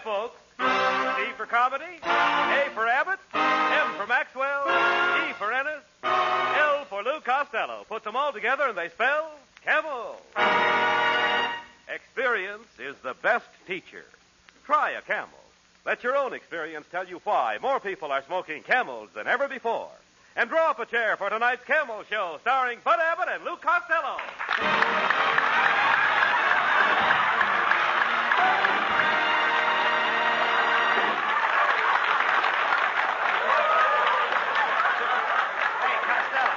that, folks. C for comedy, A for Abbott, M for Maxwell, E for Ennis, L for Lou Costello. Put them all together and they spell Camel. Experience is the best teacher. Try a Camel. Let your own experience tell you why more people are smoking Camels than ever before. And draw up a chair for tonight's Camel Show, starring Bud Abbott and Lou Costello. Hey, Costello.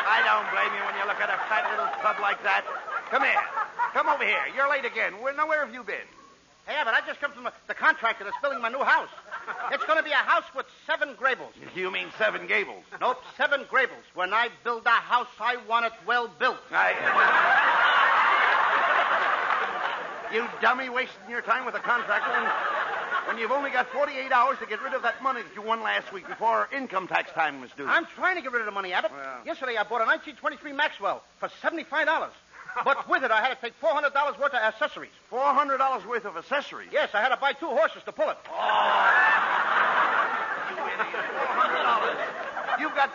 I don't blame you when you look at a fat little tub like that. Come here. Come over here. You're late again. Where have you been? Hey, Abbott, I just come from the contractor that's building my new house. It's going to be a house with 7 Grables. You mean 7 Gables? Nope, 7 Grables. When I build a house, I want it well built. You dummy, wasting your time with a contractor when you've only got 48 hours to get rid of that money that you won last week before income tax time was due. I'm trying to get rid of the money, Abbott. Well. Yesterday, I bought a 1923 Maxwell for $75. But with it, I had to take $400 worth of accessories. $400 worth of accessories? Yes, I had to buy 2 horses to pull it. Oh, you idiot. $400. You've got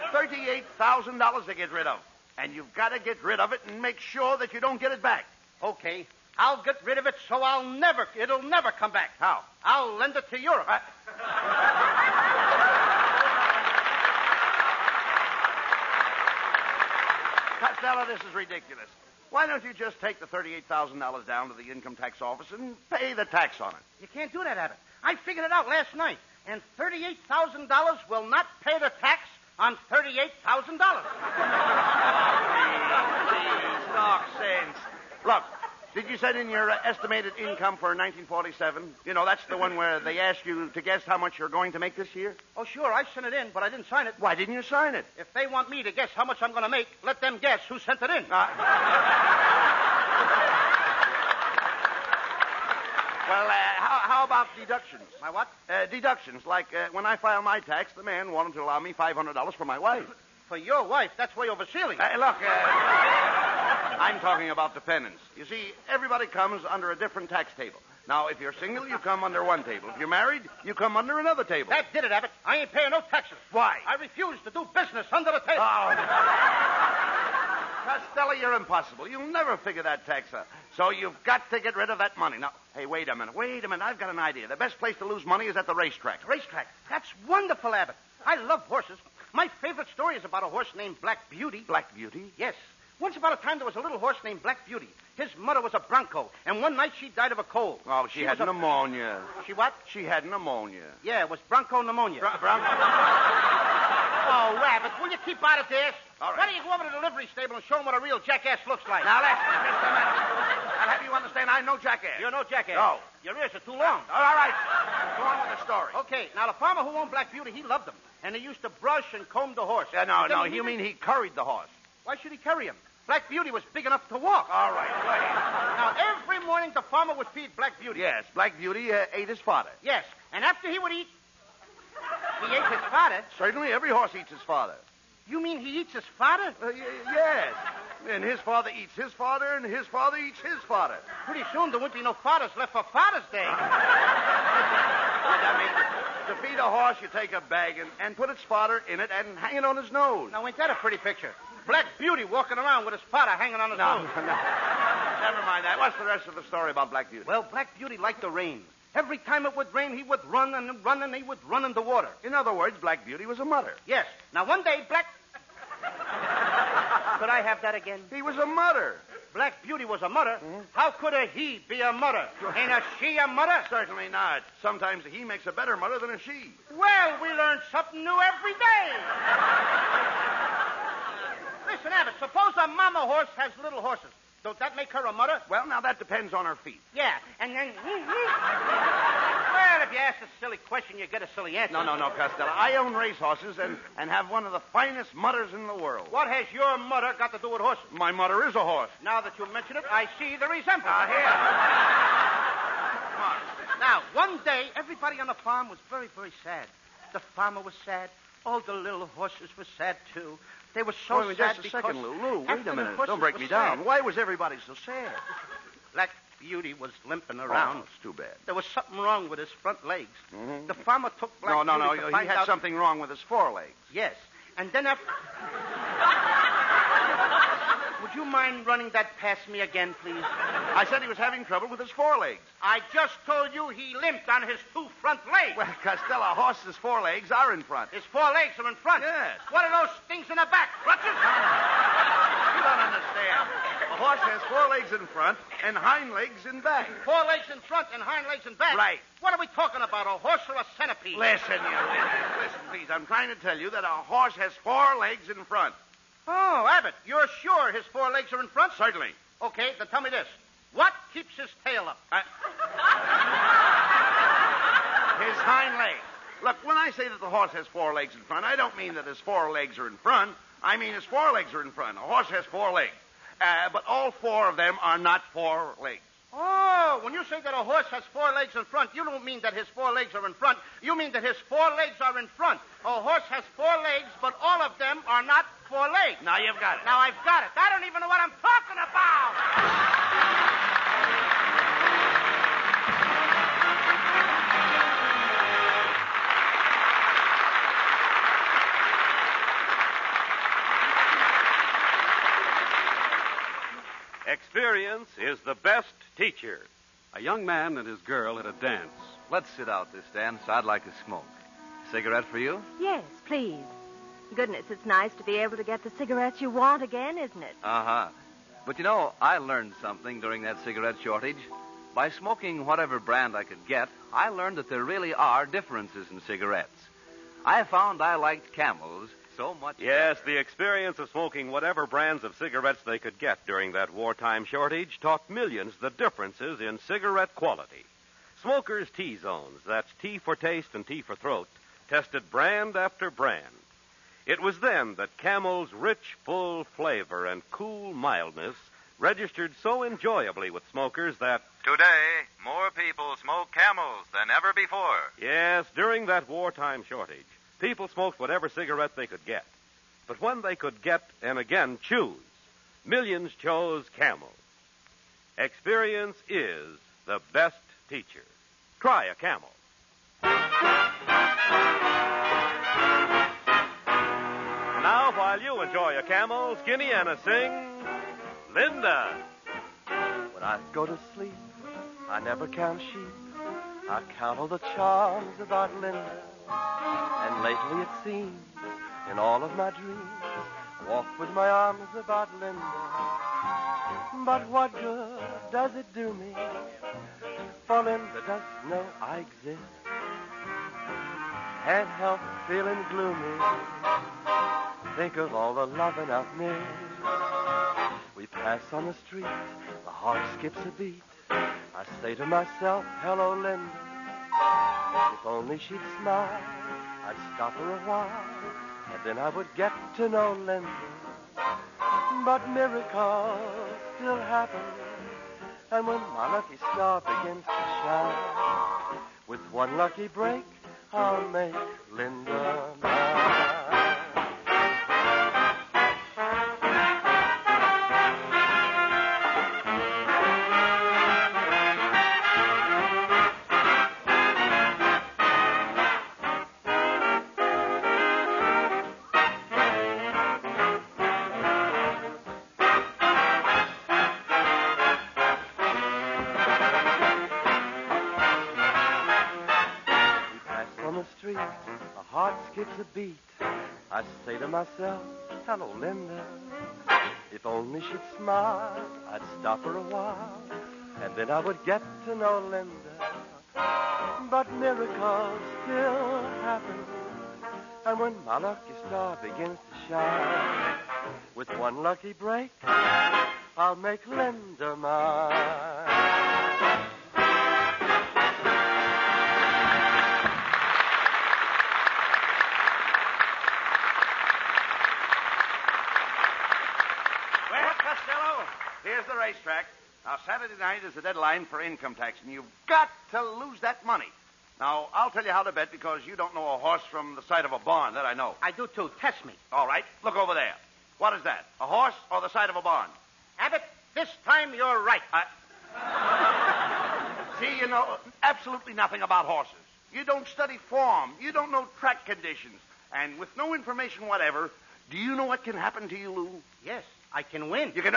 $38,000 to get rid of. And you've got to get rid of it and make sure that you don't get it back. Okay. I'll get rid of it so it'll never come back. How? I'll lend it to Europe. Costello, this is ridiculous. Why don't you just take the $38,000 down to the income tax office and pay the tax on it? You can't do that, Abbott. I figured it out last night, and $38,000 will not pay the tax on $38,000. Please, talk sense. Look, did you send in your estimated income for 1947? You know, that's the one where they ask you to guess how much you're going to make this year? Oh, sure, I sent it in, but I didn't sign it. Why didn't you sign it? If they want me to guess how much I'm going to make, let them guess who sent it in. Well, how about deductions? My what? Deductions. Like when I file my tax, the man wanted to allow me $500 for my wife. For your wife? That's way over ceiling. Look, I'm talking about dependents. You see, everybody comes under a different tax table. Now, if you're single, you come under one table. If you're married, you come under another table. That did it, Abbott. I ain't paying no taxes. Why? I refuse to do business under the table. Oh. Costello, you're impossible. You'll never figure that tax out. So you've got to get rid of that money. Now, hey, wait a minute. I've got an idea. The best place to lose money is at the racetrack. Racetrack? That's wonderful, Abbott. I love horses. My favorite story is about a horse named Black Beauty. Black Beauty? Yes. Once upon a time, there was a little horse named Black Beauty. His mother was a bronco, and one night she died of a cold. Oh, she had pneumonia. She what? She had pneumonia. Yeah, it was bronco pneumonia. Bronco? Oh, Rabbit, will you keep out of this? All right. Why don't you go over to the livery stable and show them what a real jackass looks like? Now, listen, Mr. Madison. I'll have you understand I'm no jackass. You're no jackass. No. Your ears are too long. All right. Go on with the story. Okay, now the farmer who owned Black Beauty, he loved him. And he used to brush and comb the horse. No, you mean he curried the horse. Why should he carry him? Black Beauty was big enough to walk. All right, go ahead. Now, every morning the farmer would feed Black Beauty. Yes, Black Beauty ate his fodder. Yes, and after he would eat, he ate his fodder. Certainly, every horse eats his fodder. You mean he eats his fodder? Yes. And his father eats his fodder, and his father eats his fodder. Pretty soon there won't be no fathers left for Father's Day. I mean, to feed a horse, you take a bag and put its fodder in it and hang it on his nose. Now, ain't that a pretty picture? Black Beauty walking around with his fodder hanging on his nose. No. Never mind that. What's the rest of the story about Black Beauty? Well, Black Beauty liked the rain. Every time it would rain, he would run and run, and he would run in the water. In other words, Black Beauty was a mutter. Yes. Now, one day, Could I have that again? He was a mutter. Black Beauty was a mutter. Mm-hmm. How could a he be a mutter? Ain't a she a mutter? Certainly not. Sometimes a he makes a better mutter than a she. Well, we learn something new every day. Listen, Abbott, suppose a mama horse has little horses. Don't that make her a mutter? Well, now that depends on her feet. Yeah, and then... Well, if you ask a silly question, you get a silly answer. No, Costello. I own racehorses and have one of the finest mutters in the world. What has your mutter got to do with horses? My mutter is a horse. Now that you mention it, I see the resemblance. Here. Come on. Now, one day, everybody on the farm was very, very sad. The farmer was sad. All the little horses were sad, too. They were so Wait, sad just a because second, Lou. Wait after a the minute. horses Don't break were me down. sad, Why was everybody so sad? Black Beauty was limping around. Oh, it's too bad. There was something wrong with his front legs. Mhm. The farmer took Black No. Beauty to He find had out... something wrong with his forelegs. Yes. And then after... Would you mind running that past me again, please? I said he was having trouble with his forelegs. I just told you he limped on his 2 front legs. Well, Costello, a horse's forelegs are in front. His 4 legs are in front. Yes. What are those things in the back? Crutches? You don't understand. A horse has forelegs in front and hind legs in back. 4 legs in front and hind legs in back. Right. What are we talking about, a horse or a centipede? Listen, please. I'm trying to tell you that a horse has 4 legs in front. Oh, Abbott, you're sure his 4 legs are in front? Certainly. Okay, then tell me this. What keeps his tail up? His hind legs. Look, when I say that the horse has 4 legs in front, I don't mean that his 4 legs are in front. I mean his 4 legs are in front. A horse has 4 legs. But all 4 of them are not 4 legs. Oh, when you say that a horse has 4 legs in front, you don't mean that his 4 legs are in front. You mean that his 4 legs are in front. A horse has 4 legs, but all of them are not 4 legs. Now you've got it. Now I've got it. I don't even know what I'm talking about. Experience is the best teacher. A young man and his girl at a dance. Let's sit out this dance. I'd like to smoke. Cigarette for you? Yes, please. Goodness, it's nice to be able to get the cigarettes you want again, isn't it? Uh-huh. But you know, I learned something during that cigarette shortage. By smoking whatever brand I could get, I learned that there really are differences in cigarettes. I found I liked Camels so much. Yes, the experience of smoking whatever brands of cigarettes they could get during that wartime shortage taught millions the differences in cigarette quality. Smokers' T-zones, that's T for taste and T for throat, tested brand after brand. It was then that Camel's rich, full flavor and cool mildness registered so enjoyably with smokers that... Today, more people smoke Camels than ever before. Yes, during that wartime shortage, people smoked whatever cigarette they could get. But when they could get, and again choose, millions chose Camel. Experience is the best teacher. Try a Camel. Now, while you enjoy a Camel, Skinny Anna sings Linda. When I go to sleep, I never count sheep. I count all the charms about Linda. And lately it seems, in all of my dreams, I walk with my arms about Linda. But what good does it do me? For Linda doesn't know I exist. Can't help feeling gloomy. Think of all the loving I've missed. We pass on the street, the heart skips a beat. I say to myself, hello, Linda. If only she'd smile, I'd stop her a while, and then I would get to know Linda. But miracles still happen, and when my lucky star begins to shine, with one lucky break, I'll make Linda mine. Street, my heart skips a beat. I say to myself, hello, Linda. If only she'd smile, I'd stop her a while, and then I would get to know Linda. But miracles still happen, and when my lucky star begins to shine, with one lucky break, I'll make Linda mine. Here's the racetrack. Now, Saturday night is the deadline for income tax, and you've got to lose that money. Now, I'll tell you how to bet because you don't know a horse from the side of a barn. That I know. I do, too. Test me. All right. Look over there. What is that? A horse or the side of a barn? Abbott, this time you're right. See, you know absolutely nothing about horses. You don't study form. You don't know track conditions. And with no information whatever, do you know what can happen to you, Lou? Yes, I can win. You can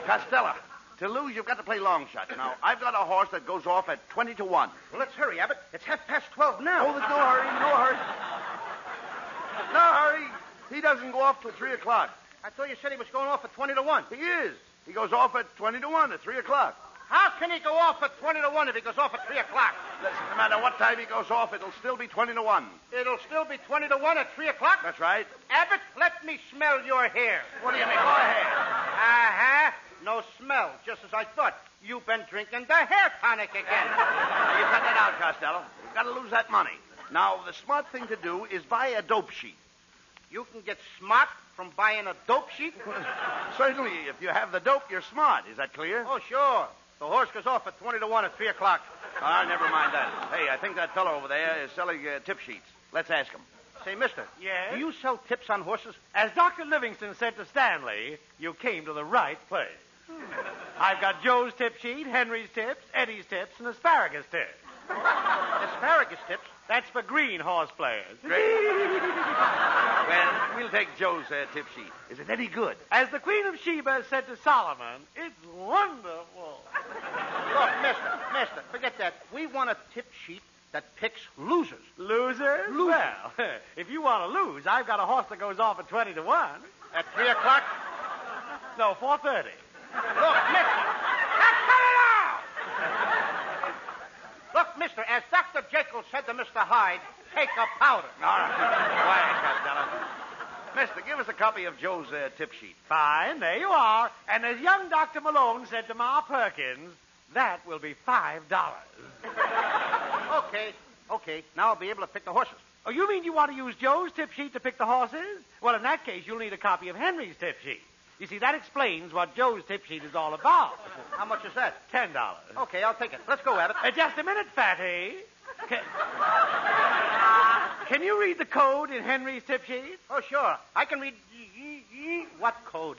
Costello. To lose, you've got to play Longshot. Now, I've got a horse that goes off at 20 to 1. Well, let's hurry, Abbott. It's 12:30 now. Oh, there's no hurry. No hurry. No hurry. He doesn't go off till 3 o'clock. I thought you said he was going off at 20 to 1. He is. He goes off at 20 to 1 at 3 o'clock. How can he go off at 20 to 1 if he goes off at 3 o'clock? Listen, no matter what time he goes off, it'll still be 20 to 1. It'll still be 20 to 1 at 3 o'clock? That's right. Abbott, let me smell your hair. What do you mean? Go ahead. Uh-huh. No smell, just as I thought. You've been drinking the hair tonic again. Now, you cut that out, Costello. We've got to lose that money. Now, the smart thing to do is buy a dope sheet. You can get smart from buying a dope sheet? Certainly, if you have the dope, you're smart. Is that clear? Oh, sure. The horse goes off at 20 to 1 at 3 o'clock. Never mind that. Hey, I think that fellow over there is selling tip sheets. Let's ask him. Say, mister. Yes? Do you sell tips on horses? As Dr. Livingston said to Stanley, you came to the right place. I've got Joe's tip sheet, Henry's tips, Eddie's tips, and asparagus tips. Asparagus tips? That's for green horse players. Well, we'll take Joe's tip sheet. Is it any good? As the Queen of Sheba said to Solomon, it's wonderful. Look, mister, forget that. We want a tip sheet that picks losers. Losers? Well, if you want to lose, I've got a horse that goes off at 20 to 1. At 3 o'clock? No, 4:30. Look, mister. Cut it out! Look, mister, as Dr. Jekyll said to Mr. Hyde, take a powder. All right. Quiet, Costello. Mister, give us a copy of Joe's tip sheet. Fine, there you are. And as young Dr. Malone said to Ma Perkins, that will be $5. Okay. Now I'll be able to pick the horses. Oh, you mean you want to use Joe's tip sheet to pick the horses? Well, in that case, you'll need a copy of Henry's tip sheet. You see, that explains what Joe's tip sheet is all about. How much is that? $10. Okay, I'll take it. Let's go, Abbott. Just a minute, Fatty. Can you read the code in Henry's tip sheet? Oh, sure. I can read... What code?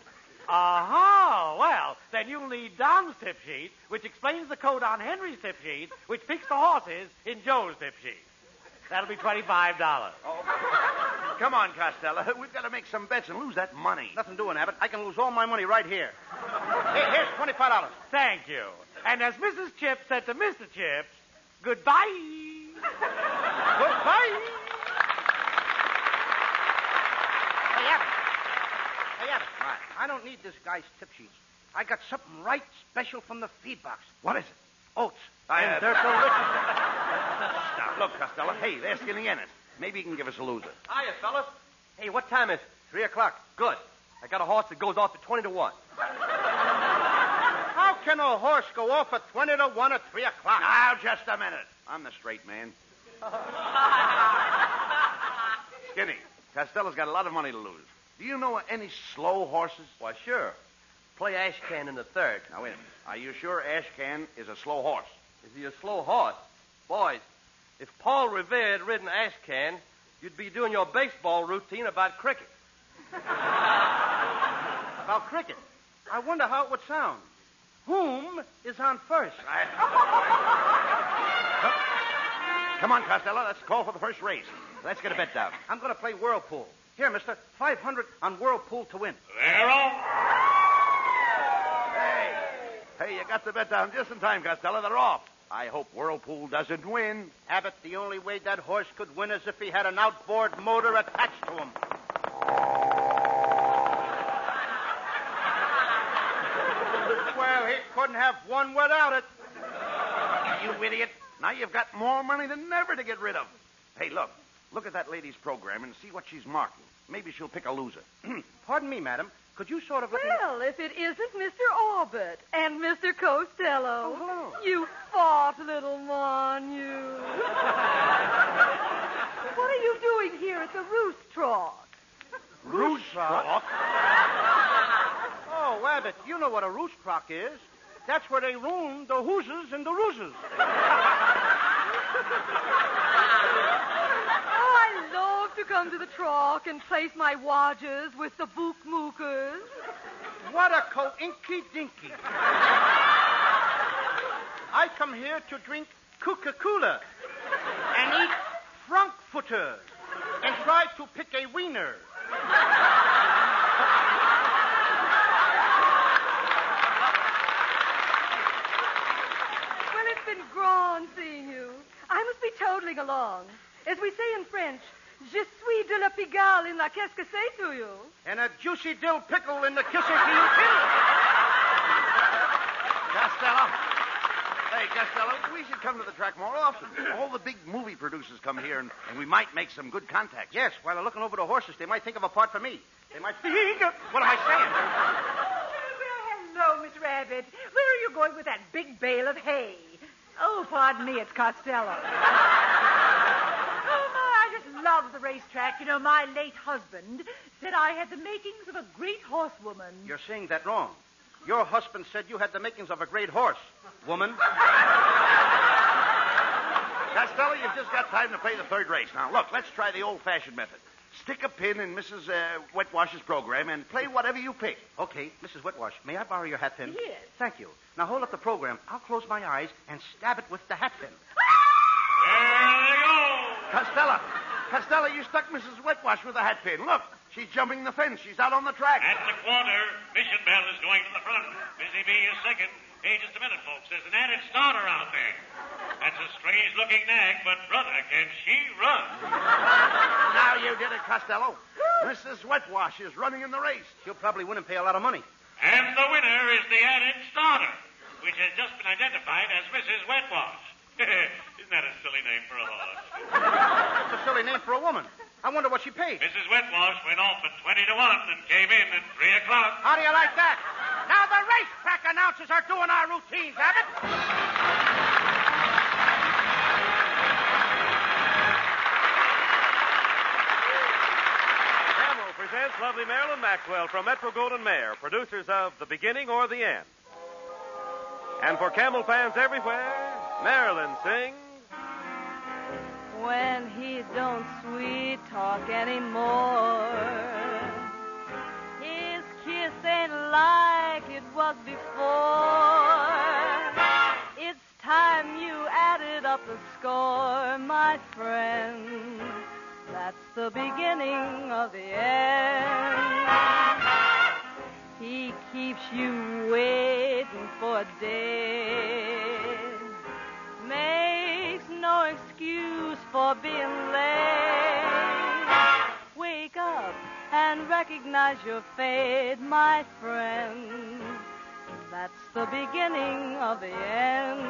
Well, then you'll need Don's tip sheet, which explains the code on Henry's tip sheet, which picks the horses in Joe's tip sheet. That'll be $25. Oh, come on, Costello. We've got to make some bets and lose that money. Nothing doing, Abbott. I can lose all my money right here. Here's $25. Thank you. And as Mrs. Chips said to Mr. Chips, goodbye. Goodbye. Hey, Abbott. Right. I don't need this guy's tip sheets. I got something right special from the feed box. What is it? Oats. And they're delicious. Now, look, Costello. Hey, they're skinny Ennis. Maybe he can give us a loser. Hiya, fellas. Hey, what time is it? 3 o'clock. Good. I got a horse that goes off at 20 to 1. How can a horse go off at 20 to 1 at 3 o'clock? Now, just a minute. I'm the straight man. Skinny, Costello's got a lot of money to lose. Do you know any slow horses? Why, sure. Play Ashcan in the third. Now, wait a minute. Are you sure Ashcan is a slow horse? Is he a slow horse? Boys, if Paul Revere had ridden Ashcan, you'd be doing your baseball routine about cricket. About cricket? I wonder how it would sound. Whom is on first? Come on, Costello. Let's call for the first race. Let's get a bet down. I'm going to play Whirlpool. Here, mister, 500 on Whirlpool to win. They're off. Hey, you got the bet down just in time, Costello. They're off. I hope Whirlpool doesn't win. Abbott, the only way that horse could win is if he had an outboard motor attached to him. Well, he couldn't have won without it. You idiot. Now you've got more money than ever to get rid of. Hey, look. Look at that lady's program and see what she's marking. Maybe she'll pick a loser. Pardon me, madam. Could you sort of let me... Well, if it isn't Mr. Abbott and Mr. Costello. Oh, hello. You fought, little mon, you. What are you doing here at the Racetrack? Racetrack? Oh, Abbott, you know what a Racetrack is. That's where they ruin the hooses and the rooses. I love to come to the truck and place my wagers with the bookmookers. What a co-inky-dinky. I come here to drink Coca-Cola and eat Frankfurter and try to pick a wiener. Well, it's been grand seeing you. I must be toddling along. As we say in French, je suis de la Pigalle in la qu'est-ce que c'est to you. And a juicy dill pickle in the kisser to you, too. Costello. Hey, Costello, we should come to the track more often. All the big movie producers come here, and we might make some good contacts. Yes, while they're looking over the horses, they might think of a part for me. They might think, what am I saying? Well, hello, Miss Rabbit. Where are you going with that big bale of hay? Oh, pardon me, it's Costello. Oh, I just love the racetrack. You know, my late husband said I had the makings of a great horsewoman. You're saying that wrong. Your husband said you had the makings of a great horse, woman. Costello, you've just got time to play the third race. Now, look, let's try the old-fashioned method. Stick a pin in Mrs. Wetwash's program and play whatever you pick. Okay, Mrs. Wetwash, may I borrow your hat pin? Yes. Thank you. Now hold up the program. I'll close my eyes and stab it with the hat pin. There they go. Costello, you stuck Mrs. Wetwash with a hat pin. Look, she's jumping the fence. She's out on the track. At the quarter, Mission Bell is going to the front. Busy Bee is second. Hey, just a minute, folks. There's an added starter out there. That's a strange-looking nag, but, brother, can she run? Now you did it, Costello. Mrs. Wetwash is running in the race. She'll probably win and pay a lot of money. And the winner is the added starter, which has just been identified as Mrs. Wetwash. Isn't that a silly name for a horse? It's a silly name for a woman. I wonder what she paid. Mrs. Wetwash went off at 20 to 1 and came in at 3 o'clock. How do you like that? Now the racetrack announcers are doing our routines, Abbott. Camel presents lovely Marilyn Maxwell from Metro-Goldwyn-Mayer, producers of The Beginning or the End. And for Camel fans everywhere, Marilyn sings... When he don't sweet talk anymore, his kiss ain't like it was before. It's time you added up the score, my friend. That's the beginning of the end. He keeps you waiting for days, makes no excuse for being late. Wake up and recognize your fate, my friend. That's the beginning of the end.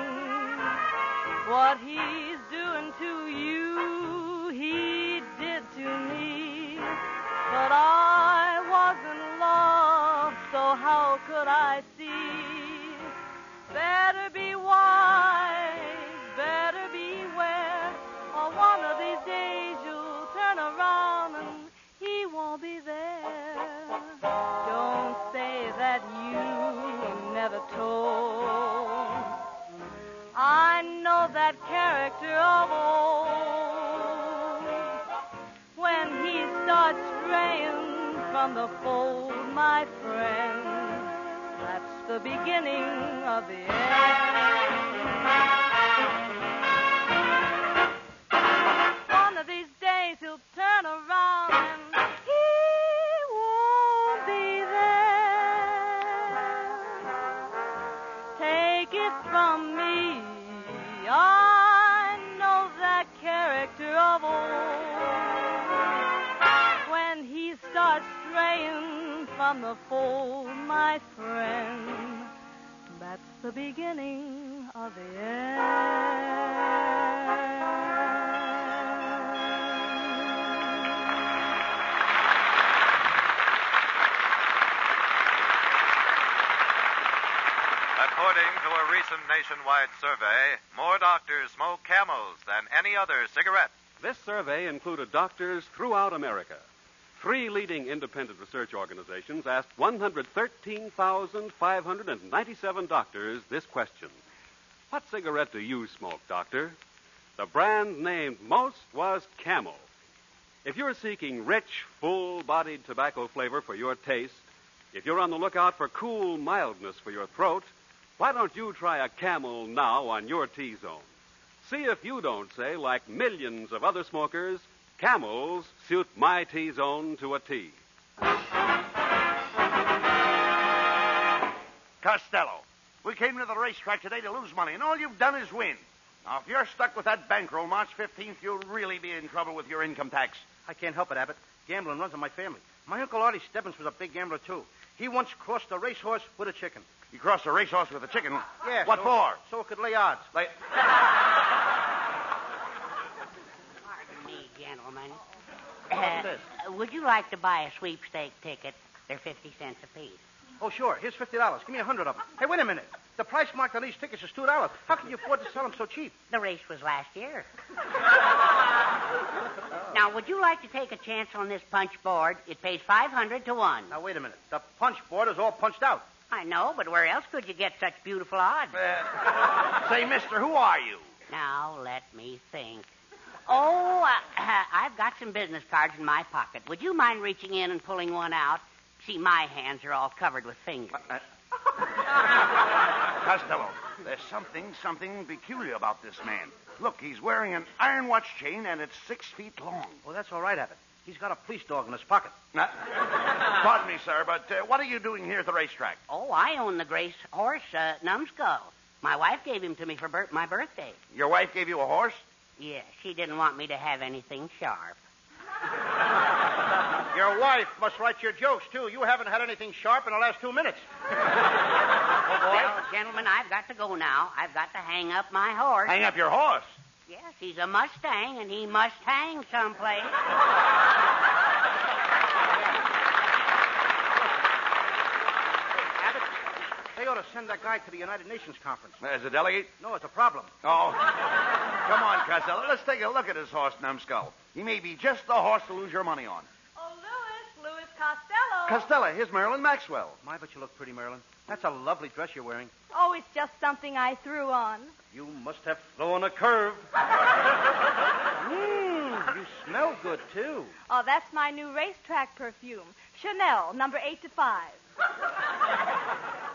What he's doing to you, he did to me. But I wasn't lost, so how could I see? Better be wise, better beware, or one of these days you'll turn around and he won't be there. Don't say that you never told. I know that character of old. When he starts straying from the fold, my friend, that's the beginning of the end. One of these days he'll turn around and he won't be there. Take it from me, I know that character of old. When he starts straying from the fold, my friend, that's the beginning of the end. According to a recent nationwide survey, more doctors smoke Camels than any other cigarette. This survey included doctors throughout America. 3 leading independent research organizations asked 113,597 doctors this question. What cigarette do you smoke, doctor? The brand named most was Camel. If you're seeking rich, full-bodied tobacco flavor for your taste, if you're on the lookout for cool mildness for your throat, why don't you try a Camel now on your T-zone? See if you don't say, like millions of other smokers, Camels suit my T-zone to a T. Costello, we came to the racetrack today to lose money, and all you've done is win. Now, if you're stuck with that bankroll March 15th, you'll really be in trouble with your income tax. I can't help it, Abbott. Gambling runs in my family. My Uncle Artie Stebbins was a big gambler, too. He once crossed a racehorse with a chicken. You crossed a racehorse with a chicken? Yeah. What for? So it could lay odds. Lay... Pardon me, gentlemen. What's this? Would you like to buy a sweepstake ticket? They're 50 cents apiece. Oh, sure. Here's $50. Give me 100 of them. Hey, wait a minute. The price marked on these tickets is $2. How can you afford to sell them so cheap? The race was last year. Now, would you like to take a chance on this punch board? It pays 500 to 1. Now, wait a minute. The punch board is all punched out. I know, but where else could you get such beautiful odds? Say, mister, who are you? Now, let me think. Oh, I've got some business cards in my pocket. Would you mind reaching in and pulling one out? See, my hands are all covered with fingers. Costello, there's something peculiar about this man. Look, he's wearing an iron watch chain, and it's 6 feet long. Well, that's all right, Abbott. He's got a police dog in his pocket. Pardon me, sir, but what are you doing here at the racetrack? Oh, I own the Grace horse, Numbskull. My wife gave him to me for my birthday. Your wife gave you a horse? Yeah, she didn't want me to have anything sharp. Your wife must write your jokes, too. You haven't had anything sharp in the last 2 minutes. Well, gentlemen, I've got to go now. I've got to hang up my horse. Hang up your horse? Yes, he's a Mustang, and he must hang someplace. Abbott, they ought to send that guy to the United Nations conference. As a delegate? No, it's a problem. Oh. Come on, Costello. Let's take a look at this horse, Numbskull. He may be just the horse to lose your money on. Oh, Louis Costello. Costello, here's Marilyn Maxwell. My, but you look pretty, Marilyn. That's a lovely dress you're wearing. Oh, it's just something I threw on. You must have flown a curve. You smell good, too. Oh, that's my new Racetrack perfume. Chanel, number 8 to 5.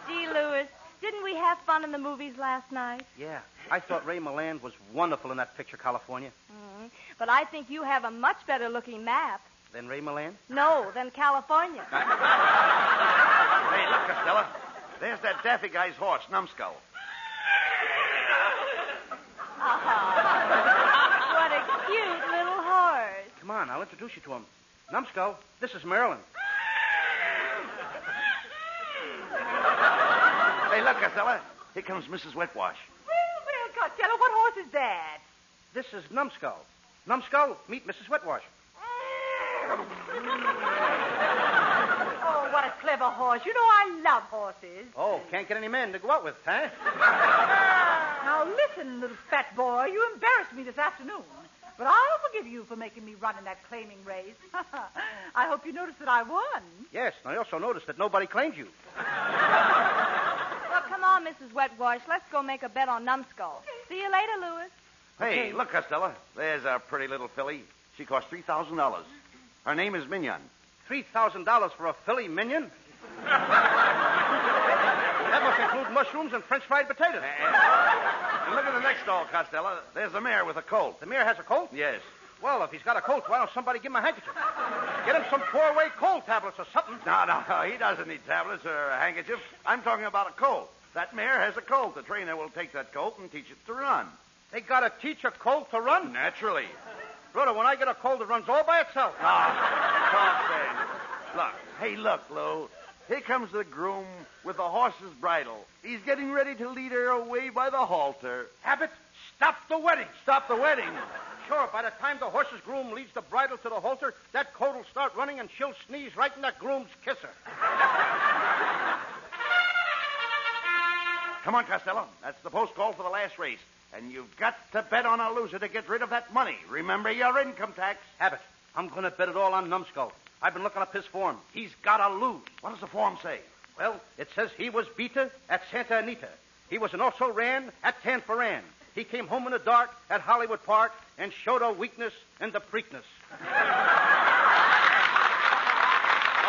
Gee, Louis, didn't we have fun in the movies last night? Yeah. I thought Ray Milland was wonderful in that picture, California. Mm-hmm. But I think you have a much better-looking map. Than Ray Milland? No, than California. Hey, look, Costello. There's that daffy guy's horse, Numbskull. What a cute little horse. Come on, I'll introduce you to him. Numbskull, this is Marilyn. Hey, look, Costello. Here comes Mrs. Wetwash. Well, Costello, what horse is that? This is Numbskull. Numbskull, meet Mrs. Wetwash. Oh, what a clever horse. You know I love horses. Oh, can't get any men to go out with, huh? Now, listen, little fat boy. You embarrassed me this afternoon. But I'll forgive you for making me run in that claiming race. I hope you noticed that I won. Yes, and I also noticed that nobody claimed you. Well, come on, Mrs. Wetwash. Let's go make a bet on Numbskull. See you later, Louis. Hey, look, Costello. There's a pretty little filly. She cost $3,000. Her name is Mignon. $3,000 for a filly minion? That must include mushrooms and French fried potatoes. And look at the next stall, Costello. There's a mare with a colt. The mare has a colt? Yes. Well, if he's got a colt, why don't somebody give him a handkerchief? Get him some four-way cold tablets or something. No, he doesn't need tablets or a handkerchief. I'm talking about a colt. That mare has a colt. The trainer will take that colt and teach it to run. They got to teach a colt to run? Naturally. Brother, when I get a colt, it runs all by itself. Look. Hey, look, Lou. Here comes the groom with the horse's bridle. He's getting ready to lead her away by the halter. Abbott, stop the wedding. Stop the wedding? Sure, by the time the horse's groom leads the bridle to the halter, that colt will start running and she'll sneeze right in that groom's kisser. Come on, Costello. That's the post call for the last race. And you've got to bet on a loser to get rid of that money. Remember your income tax. Abbott, I'm going to bet it all on Numbskull. I've been looking up his form. He's got to lose. What does the form say? Well, it says he was beater at Santa Anita. He was an also ran at Tanforan. He came home in the dark at Hollywood Park and showed a weakness in the Preakness.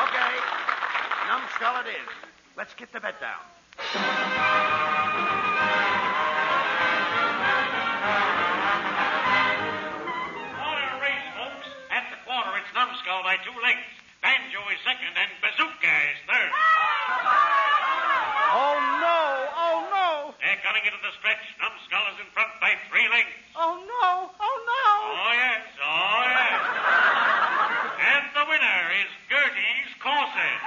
Okay. Numbskull it is. Let's get the bet down. Quarter race, folks. At the quarter, it's Numbskull by 2 lengths. Banjo is second, and Bazooka is third. Oh, no! Oh, no! They're coming into the stretch. Numbskull is in front by 3 lengths. Oh, no! Oh, no! Oh, yes. Oh, yes. And the winner is Gertie's Corset.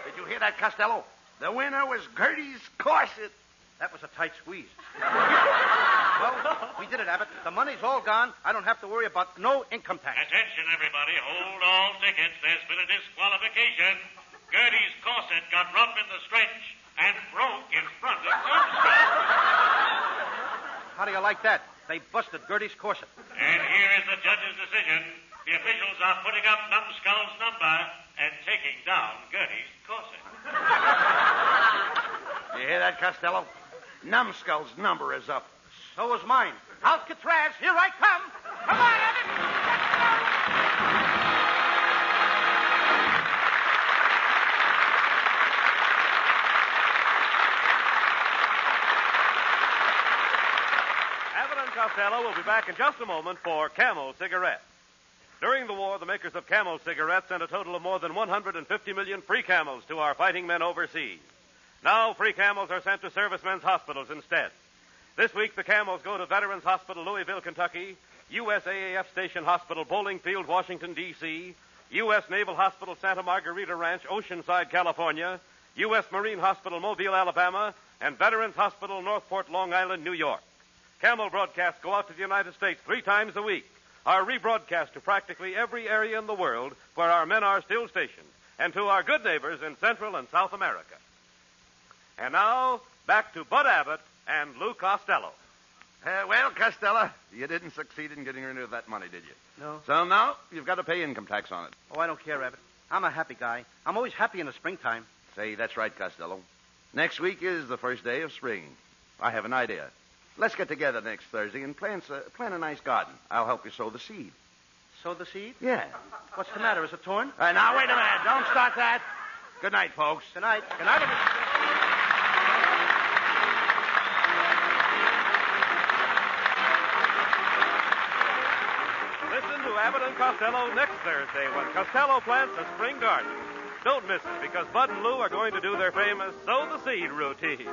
Did you hear that, Costello? The winner was Gertie's Corset. That was a tight squeeze. Well, we did it, Abbott. The money's all gone. I don't have to worry about no income tax. Attention, everybody. Hold all tickets. There's been a disqualification. Gertie's Corset got rough in the stretch and broke in front of Numbskull. How do you like that? They busted Gertie's corset. And here is the judge's decision. The officials are putting up Numbskull's number and taking down Gertie's Corset. You hear that, Costello? Numbskull's number is up. So is mine. Alcatraz, here I come. Come on, Abbott. Abbott and Costello will be back in just a moment for Camel cigarettes. During the war, the makers of Camel cigarettes sent a total of more than 150 million free Camels to our fighting men overseas. Now, free Camels are sent to servicemen's hospitals instead. This week, the Camels go to Veterans Hospital, Louisville, Kentucky, USAAF Station Hospital, Bowling Field, Washington, D.C., U.S. Naval Hospital, Santa Margarita Ranch, Oceanside, California, U.S. Marine Hospital, Mobile, Alabama, and Veterans Hospital, Northport, Long Island, New York. Camel broadcasts go out to the United States 3 times a week, are rebroadcast to practically every area in the world where our men are still stationed, and to our good neighbors in Central and South America. And now, back to Bud Abbott and Lou Costello. Well, Costello, you didn't succeed in getting rid of that money, did you? No. So now you've got to pay income tax on it. Oh, I don't care, Abbott. I'm a happy guy. I'm always happy in the springtime. Say, that's right, Costello. Next week is the first day of spring. I have an idea. Let's get together next Thursday and plant a nice garden. I'll help you sow the seed. Sow the seed? Yeah. What's the matter? Is it torn? Now, wait a minute. Don't start that. Good night, folks. Good night. Good night, Abbott. Listen to Abbott and Costello next Thursday when Costello plants a spring garden. Don't miss it because Bud and Lou are going to do their famous sow the seed routine.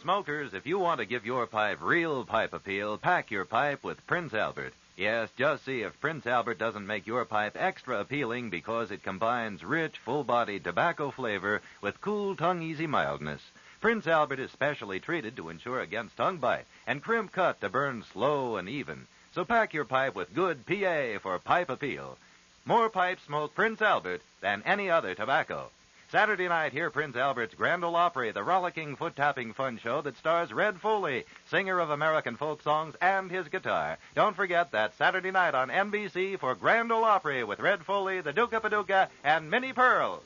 Smokers, if you want to give your pipe real pipe appeal, pack your pipe with Prince Albert. Yes, just see if Prince Albert doesn't make your pipe extra appealing because it combines rich, full-bodied tobacco flavor with cool, tongue-easy mildness. Prince Albert is specially treated to ensure against tongue bite and crimp cut to burn slow and even. So pack your pipe with good PA for pipe appeal. More pipes smoke Prince Albert than any other tobacco. Saturday night, hear Prince Albert's Grand Ole Opry, the rollicking, foot-tapping fun show that stars Red Foley, singer of American folk songs, and his guitar. Don't forget that Saturday night on NBC for Grand Ole Opry with Red Foley, the Duca Paducah, and Minnie Pearl.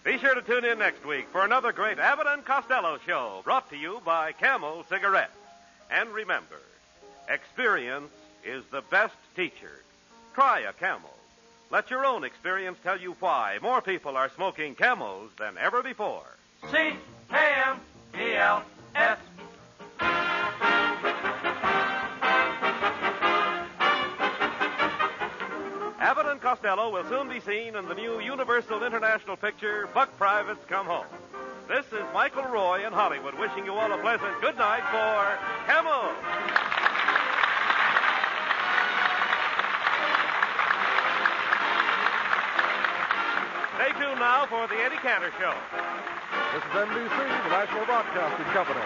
Be sure to tune in next week for another great Abbott and Costello show brought to you by Camel Cigarettes. And remember, experience is the best teacher. Try a Camel. Let your own experience tell you why more people are smoking Camels than ever before. C-A-M-E-L-S. Abbott and Costello will soon be seen in the new Universal International picture, Buck Privates Come Home. This is Michael Roy in Hollywood wishing you all a pleasant good night for Camel. Stay tuned now for the Eddie Cantor Show. This is NBC, the National Broadcasting Company.